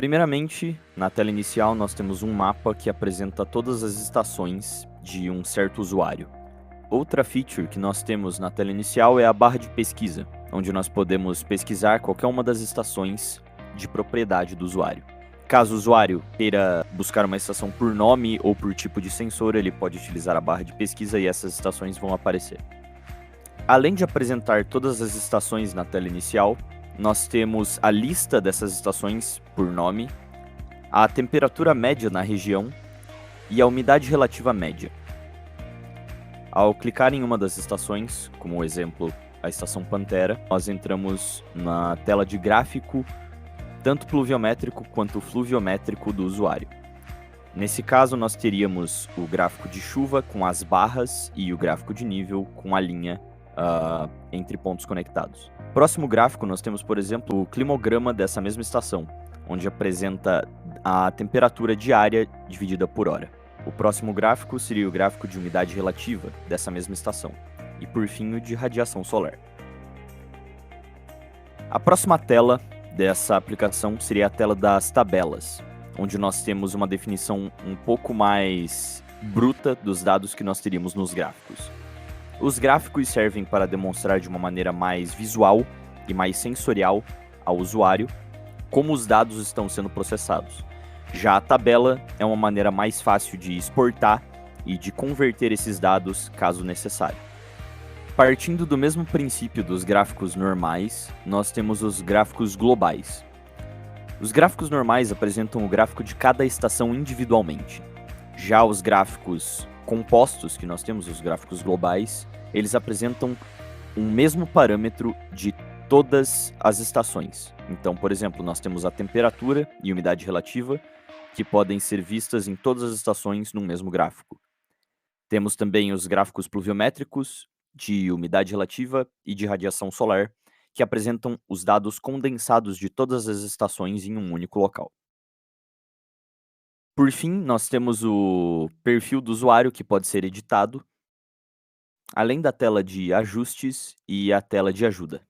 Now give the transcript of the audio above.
Primeiramente, na tela inicial, nós temos um mapa que apresenta todas as estações de um certo usuário. Outra feature que nós temos na tela inicial é a barra de pesquisa, onde nós podemos pesquisar qualquer uma das estações de propriedade do usuário. Caso o usuário queira buscar uma estação por nome ou por tipo de sensor, ele pode utilizar a barra de pesquisa e essas estações vão aparecer. Além de apresentar todas as estações na tela inicial, nós temos a lista dessas estações por nome, a temperatura média na região e a umidade relativa média. Ao clicar em uma das estações, como o exemplo a estação Pantera, nós entramos na tela de gráfico, tanto pluviométrico quanto fluviométrico do usuário. Nesse caso, nós teríamos o gráfico de chuva com as barras e o gráfico de nível com a linha entre pontos conectados. Próximo gráfico, nós temos, por exemplo, o climograma dessa mesma estação, onde apresenta a temperatura diária dividida por hora. O próximo gráfico seria o gráfico de umidade relativa dessa mesma estação. E por fim, o de radiação solar. A próxima tela dessa aplicação seria a tela das tabelas, onde nós temos uma definição um pouco mais bruta dos dados que nós teríamos nos gráficos. Os gráficos servem para demonstrar de uma maneira mais visual e mais sensorial ao usuário como os dados estão sendo processados. Já a tabela é uma maneira mais fácil de exportar e de converter esses dados caso necessário. Partindo do mesmo princípio dos gráficos normais, nós temos os gráficos globais. Os gráficos normais apresentam o gráfico de cada estação individualmente. Já os gráficos compostos, que nós temos, os gráficos globais, eles apresentam um mesmo parâmetro de todas as estações. Então, por exemplo, nós temos a temperatura e umidade relativa, que podem ser vistas em todas as estações num mesmo gráfico. Temos também os gráficos pluviométricos, de umidade relativa e de radiação solar, que apresentam os dados condensados de todas as estações em um único local. Por fim, nós temos o perfil do usuário, que pode ser editado, além da tela de ajustes e a tela de ajuda.